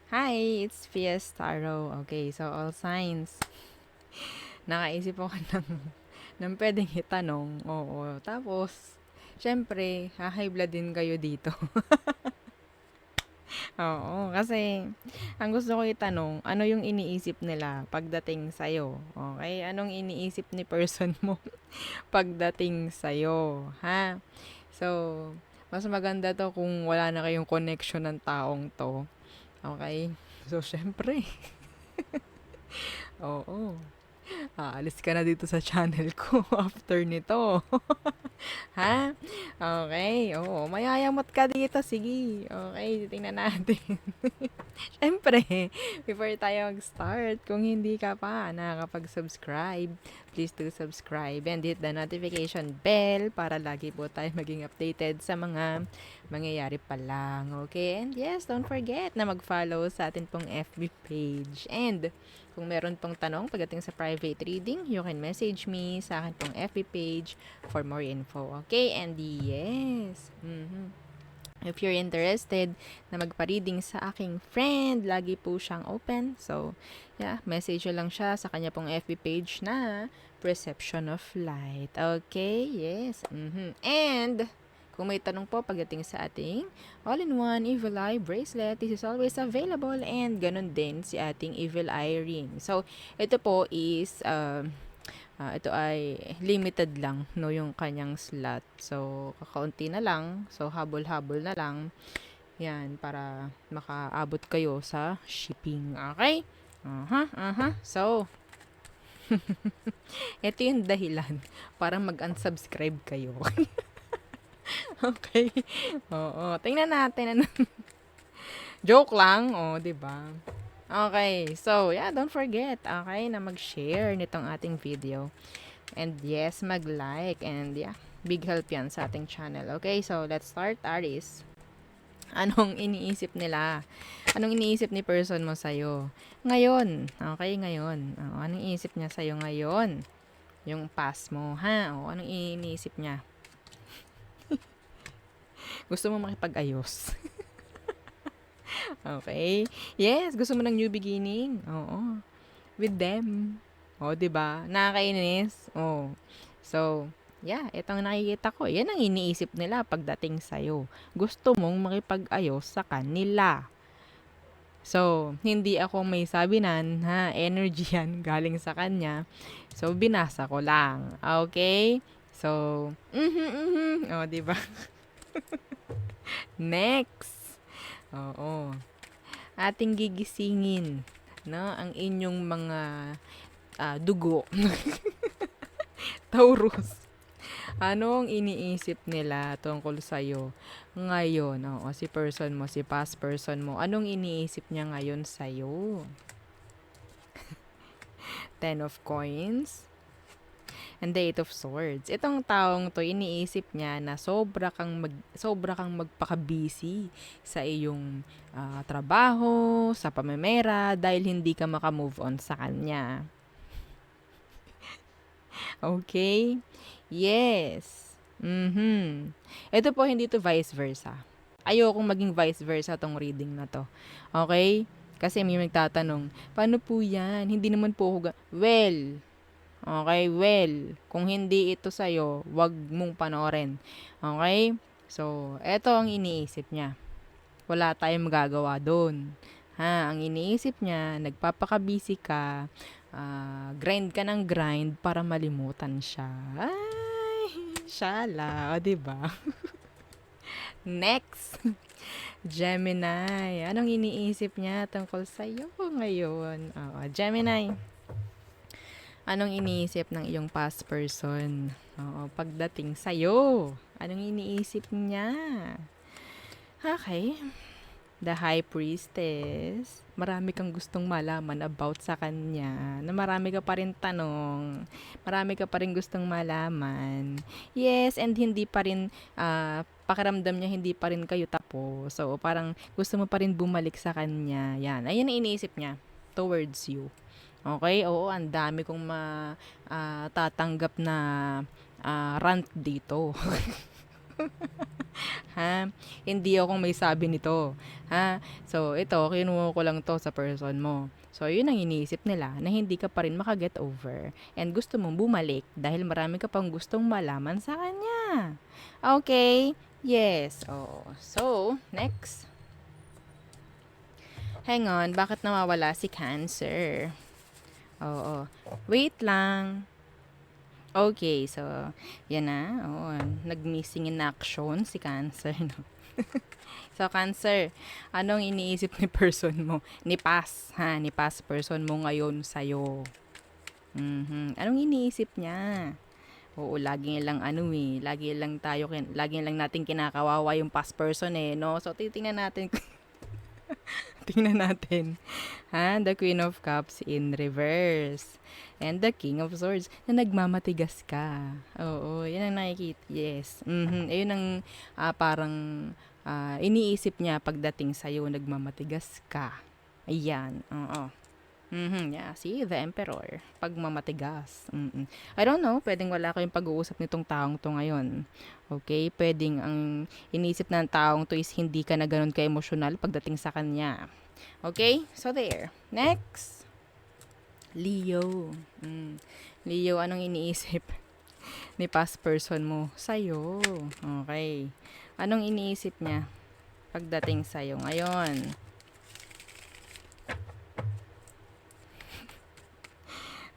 Hi, it's Fiesta Taro. Okay, so all signs. Nakaisip ako ng pwedeng itanong. Oo. Tapos, syempre, high blood din kayo dito. Oo, kasi ang gusto ko itanong, ano yung iniisip nila pagdating sa'yo? Okay, anong iniisip ni person mo pagdating sa'yo? Ha? So, mas maganda to kung wala na kayong connection ng taong to. Okay? So, syempre, oo. Aalis ka na dito sa channel ko after nito. Ha? Okay. Oo, mayayamot ka dito. Sige. Okay, tingnan natin. Siyempre, before tayo mag-start, kung hindi ka pa nakakapag-subscribe, please do subscribe and hit the notification bell para lagi po tayo maging updated sa mga mangyayari pa lang. Okay? And yes, don't forget na mag-follow sa atin pong FB page. And kung meron pong tanong pagdating sa private reading, you can message me sa akin pong FB page for more info. Okay? And yes. If you're interested na magpa-reading sa aking friend, lagi po siyang open. So, yeah, message lang siya sa kanya pong FB page na Perception of Light. Okay? Yes. And kung may tanong po pagdating sa ating all-in-one Evil Eye Bracelet, this is always available and ganun din si ating Evil Eye Ring. So, ito po is ito ay limited lang no yung kanyang slot. So kakaunti na lang. So habol-habol na lang. Yan para makaabot kayo sa shipping. Okay? So, ito yung dahilan para mag-unsubscribe kayo. Okay? Oo, tingnan natin ano. Joke lang, oh, 'di ba? Okay, so yeah, don't forget, okay, na mag-share nitong ating video. And yes, mag-like. And yeah, big help yan sa ating channel. Okay, so let's start, Aris. Anong iniisip nila? Anong iniisip ni person mo sa'yo? Ngayon. Okay, ngayon. Anong iniisip niya sa'yo ngayon? Yung past mo, ha? Anong iniisip niya? Gusto mo makipag-ayos? Okay. Yes, gusto mo ng new beginning? Oo. With them. O, 'di ba? Nakakainis. Oh. So, yeah, itong nakikita ko, yan ang iniisip nila pagdating sa'yo. Gusto mong makipag-ayos sa kanila. So, hindi ako may sabinan, ha? Energy yan galing sa kanya. So, binasa ko lang. Okay? So, O, di ba? Next. Oo. Ating gigisingin, no? Ang inyong mga dugo. Taurus. Ano ang iniisip nila tungkol sa'yo ngayon? Oo, si person mo, si past person mo. Anong iniisip niya ngayon sa'yo? Ten of Coins and the Eight of Swords. Itong taong to, iniisip niya na sobra kang magpaka-busy sa iyong trabaho, sa pamemera, dahil hindi ka maka-move on sa kanya. Okay? Yes. Ito po, hindi to vice versa. Ayokong maging vice versa tong reading na to. Okay? Kasi may magtatanong, paano po yan? Hindi naman po ako well, okay, well, kung hindi ito sa'yo, wag mong panoorin. Okay? So, eto ang iniisip niya. Wala tayong magagawa doon. Ha, ang iniisip niya, nagpapaka-busy ka, grind ka ng grind para malimutan siya. Ay, shala, o, diba? Next, Gemini. Anong iniisip niya tungkol sa'yo ngayon? Gemini. Anong iniisip ng iyong past person? Pagdating sa'yo. Anong iniisip niya? Okay. The High Priestess. Marami kang gustong malaman about sa kanya. Na marami ka pa rin tanong. Marami ka pa rin gustong malaman. Yes, and hindi pa rin, pakiramdam niya hindi pa rin kayo tapos. So, parang gusto mo pa rin bumalik sa kanya. Yan. Ayun ang iniisip niya towards you. Okay? Oo, ang dami kong tatanggap na rant dito. Ha? Hindi akong may sabi nito. Ha? So, ito, kinuha ko lang to sa person mo. So, yun ang iniisip nila na hindi ka pa rin makaget over and gusto mong bumalik dahil marami ka pang gustong malaman sa kanya. Okay? Yes. Oh. So, next. Hang on, bakit nawawala si Cancer? Oo. Wait lang. Okay, so, yan na. Oo, nag-missing in action si Cancer, no? So, Cancer, anong iniisip ni person mo? Ni past, ha? Ni past person mo ngayon sa'yo. Anong iniisip niya? Oo, lagi lang ano eh. Lagi lang natin kinakawawa yung past person eh, no? So, titingnan natin. Tingnan natin. Ha? The Queen of Cups in reverse. And the King of Swords na nagmamatigas ka. Oo, yan ang nakikita. Yes. Ayun ang parang iniisip niya pagdating sa'yo, nagmamatigas ka. Ayan. Oo. Yeah, see, the Emperor. Pagmamatigas. I don't know, pwedeng wala kayong pag-uusap nitong taong to ngayon. Okay? Pwedeng ang iniisip ng taong to is hindi ka na ganun ka-emosyonal pagdating sa kanya. Okay? So there. Next. Leo. Leo, anong iniisip ni past person mo sa'yo? Okay. Anong iniisip niya pagdating sa'yo ngayon?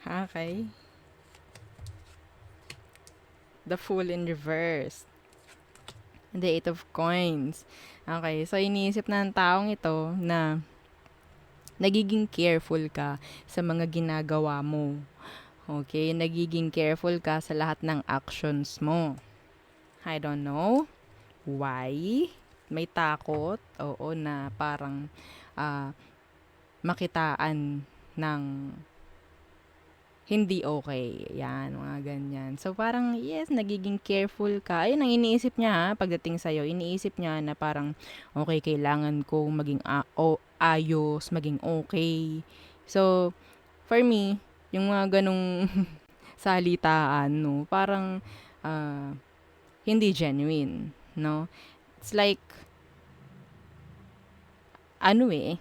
Okay. The Fool in reverse. The Eight of Coins. Okay, so iniisip ng taong ito na nagiging careful ka sa mga ginagawa mo. Okay, nagiging careful ka sa lahat ng actions mo. I don't know why. May takot, oo, na parang makitaan ng hindi okay. Yan, mga ganyan. So, parang, yes, nagiging careful ka. Ayun ang iniisip niya, ha, pagdating sa'yo. Iniisip niya na parang, okay, kailangan ko maging ayos, maging okay. So, for me, yung mga ganong salitaan, no, parang, hindi genuine, no? It's like, ano eh,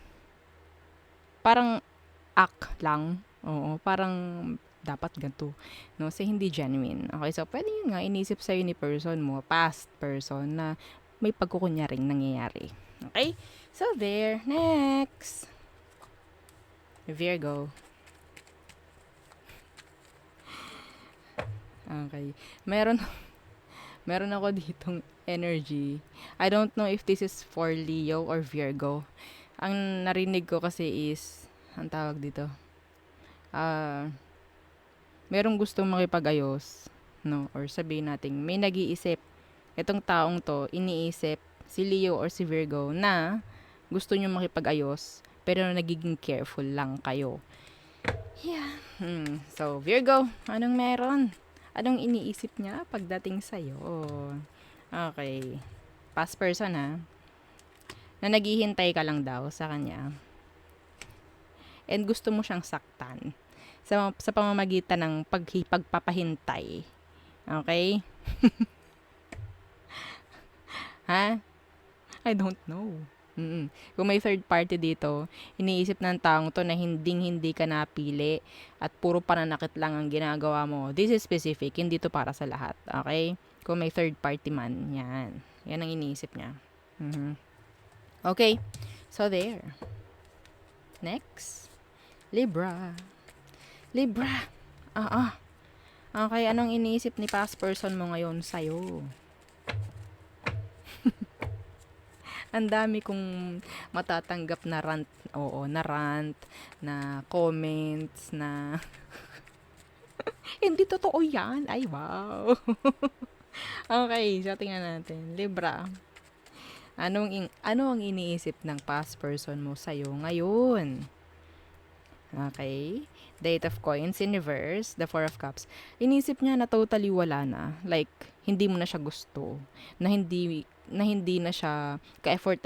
parang act lang. Oo, parang dapat ganito. No? So, hindi genuine. Okay, so pwede yun nga, inisip sa'yo ni person mo, past person, na may pagkukunyaring nangyayari. Okay? So, there. Next. Virgo. Okay. Meron ako ditong energy. I don't know if this is for Leo or Virgo. Ang narinig ko kasi is, ang tawag dito, merong gustong makipag-ayos, no? Or sabihin natin, may nag-iisip. Itong taong to, iniisip si Leo or si Virgo na gusto nyo makipag-ayos, pero nagiging careful lang kayo. Yeah. So, Virgo, anong meron? Anong iniisip niya pagdating sa'yo? Okay. Past person, ha? Na naghihintay ka lang daw sa kanya. And gusto mo siyang saktan sa pamamagitan ng pagpapahintay. Okay? Ha? I don't know. Kung may third party dito, iniisip ng taong to na hindi ka napili at puro pananakit lang ang ginagawa mo. This is specific, hindi to para sa lahat. Okay? Kung may third party man, yan. Yan ang iniisip niya. Okay. So, there. Next. Libra. Okay, anong iniisip ni past person mo ngayon sa'yo? Ang dami kong matatanggap na rant. Oo, na rant, na comments, na hindi totoo yan. Ay, wow. Okay, so tingnan natin. Libra. Ano ang iniisip ng past person mo sa'yo ngayon? Okay. The Eight of Coins in reverse, the Four of Cups. Inisip niya na totally wala na. Like, hindi mo na siya gusto. Na hindi na siya ka-effort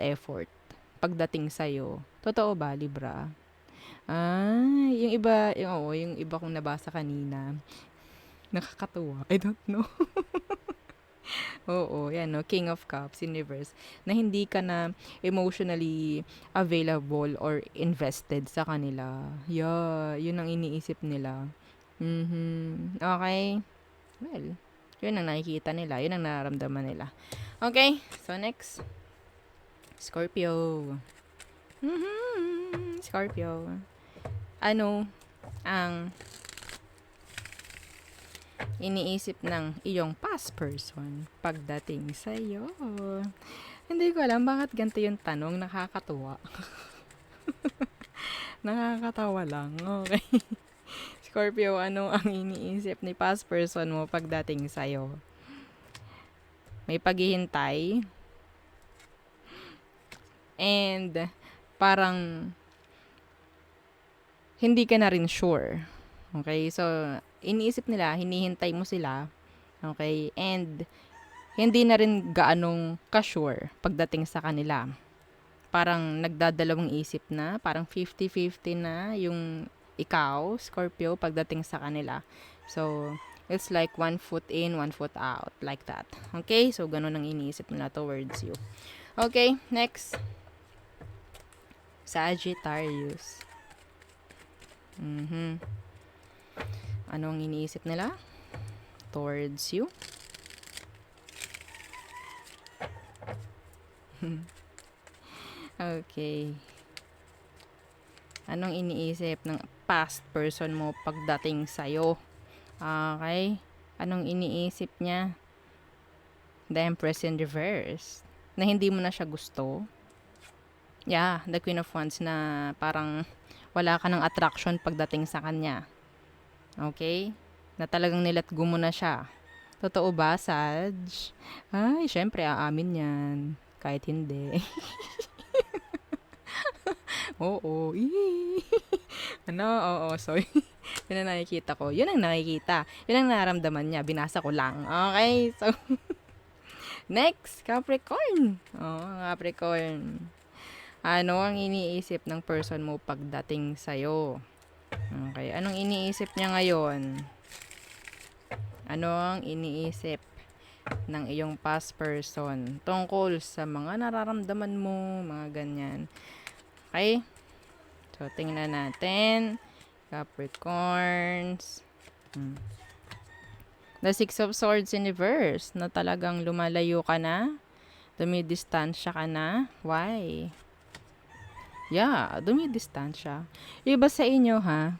pagdating sa'yo. Totoo ba, Libra? Yung iba kong nabasa kanina. Nakakatuwa. I don't know. Oo, yan, no? King of Cups in reverse. Na hindi ka na emotionally available or invested sa kanila. Yeah, yun ang iniisip nila. Okay. Well, yun ang nakikita nila. Yun ang nararamdaman nila. Okay, so next. Scorpio. Scorpio. Ano ang iniisip ng iyong past person pagdating sa iyo? Hindi ko alam bakit ganito yung tanong. Nakakatuwa. Nakakatawa lang. Okay. Scorpio, ano ang iniisip ni past person mo pagdating sa'yo? May paghihintay. And parang hindi ka na rin sure. Okay? So, iniisip nila, hinihintay mo sila. Okay? And hindi na rin gaanong ka-sure pagdating sa kanila. Parang nagdadalawang isip na, parang 50-50 na yung ikaw, Scorpio, pagdating sa kanila. So, it's like 1 foot in, 1 foot out, like that. Okay? So, ganun ang iniisip nila towards you. Okay, next. Sagittarius. Ano ang iniisip nila towards you? Okay. Anong iniisip ng past person mo pagdating sa'yo? Okay. Anong iniisip niya? The Empress in reverse. Na hindi mo na siya gusto. Yeah, the Queen of Wands na parang wala ka ng attraction pagdating sa kanya. Okay? Na talagang nilatgo mo na siya. Totoo ba, Sag? Ay, syempre, aamin yan. Kahit hindi. Oo. Ano? Oo, sorry. Yun ang nakikita ko. Yun ang nakikita. Yun ang nararamdaman niya. Binasa ko lang. Okay, so next, Capricorn. Capricorn. Ano ang iniisip ng person mo pagdating sa'yo? Okay, anong iniisip niya ngayon? Ano ang iniisip ng iyong past person tungkol sa mga nararamdaman mo, mga ganyan? Okay? So, tingnan natin. Capricorns. The Six of Swords in reverse, na talagang lumalayo ka na, dumidistansya ka na. Why? Yeah, dumidistansya. Iba sa inyo, ha?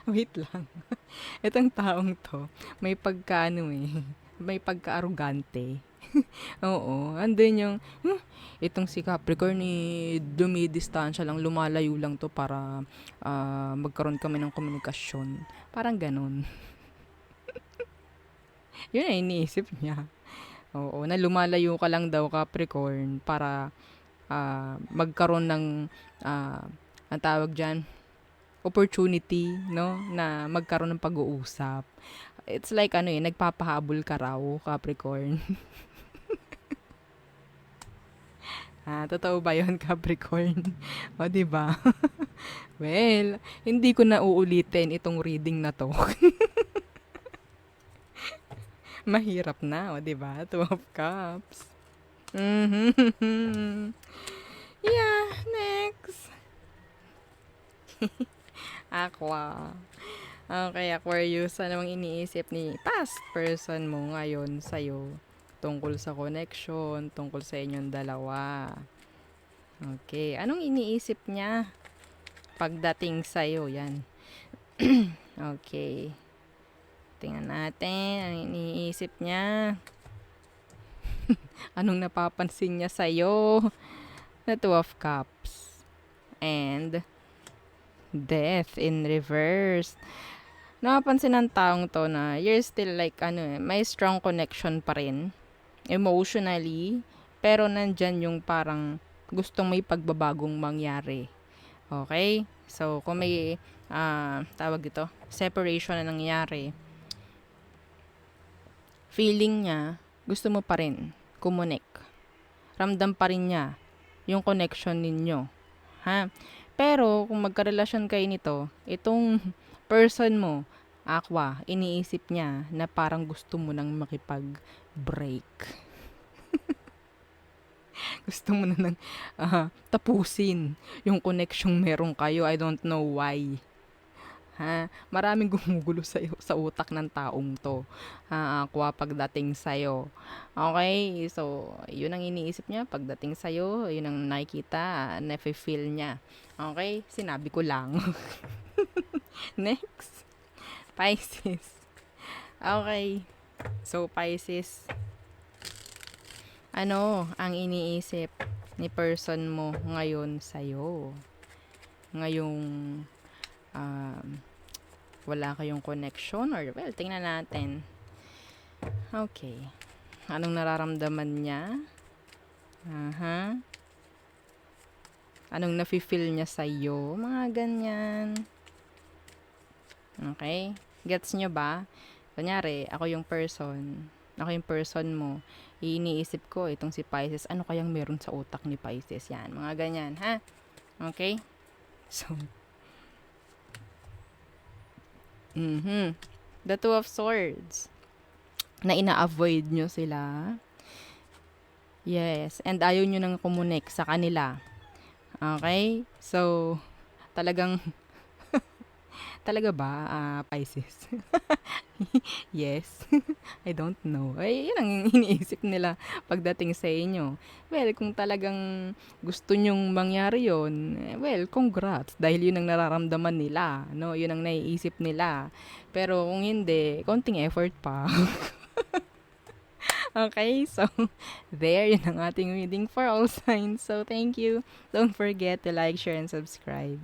Wait lang. Itong taong to, may pagkaano may pagka-arugante. Oo, andun yung, itong si Capricorn dumidistansya lang, lumalayo lang to para magkaroon kami ng komunikasyon. Parang ganun. Yun ay iniisip niya. Oo, na lumalayo ka lang daw, Capricorn, para magkaroon ng ang tawag dyan, opportunity, no, na magkaroon ng pag-uusap. It's like nagpapahabol ka raw, Capricorn. Totoo ba 'yon, Capricorn? O, di ba? Well, hindi ko na uulitin itong reading na to. Mahirap na, o, di ba? Two of Cups. Yeah, next. Aqua. Okay, Aquarius, ano ang iniisip ni past person mo ngayon sa'yo tungkol sa connection, tungkol sa inyong dalawa? Okay, anong iniisip niya pagdating sa'yo? Yan. Okay. Tingnan natin, ang iniisip niya. Anong napapansin niya sa'yo? The Two of Cups. And Death in reverse. Napapansin ng taong to na you're still like may strong connection pa rin emotionally, pero nandyan yung parang gustong may pagbabagong mangyari. Okay? So, kung may tawag dito, separation na nangyari, feeling niya, gusto mo pa rin kumonek. Ramdam pa rin niya yung connection ninyo. Ha? Pero, kung magkarelasyon kayo nito, itong person mo, Aqua, iniisip niya na parang gusto mo nang makipag-break. Gusto mo na nang tapusin yung connection meron kayo. I don't know why. Ha? Maraming gumugulo sa utak ng taong to. Ha, Aqua, pagdating sa'yo. Okay? So, yun ang iniisip niya pagdating sa'yo. Yun ang nakikita, nafe-feel niya. Okay? Sinabi ko lang. Next. Pisces. Okay. So, Pisces, ano ang iniisip ni person mo ngayon sa'yo? Ngayong um, wala kayong connection or well, tingnan natin. Okay. Anong nararamdaman niya? Aha. Anong nafe-feel niya sa'yo? Mga ganyan. Okay? Gets nyo ba? Kunyari, ako yung person mo, iniisip ko, itong si Pisces, ano kayang meron sa utak ni Pisces? Yan, mga ganyan, ha? Okay? So, the Two of Swords, na ina-avoid nyo sila. Yes, and ayaw nyo nang kumunik sa kanila. Okay? So, talagang, talaga ba, Pisces? Yes. I don't know. Ay, yun ang iniisip nila pagdating sa inyo. Well, kung talagang gusto nyong mangyari yun, well, congrats. Dahil yun ang nararamdaman nila. No? Yun ang naiisip nila. Pero kung hindi, konting effort pa. Okay, so there, yun ang ating reading for all signs. So thank you. Don't forget to like, share, and subscribe.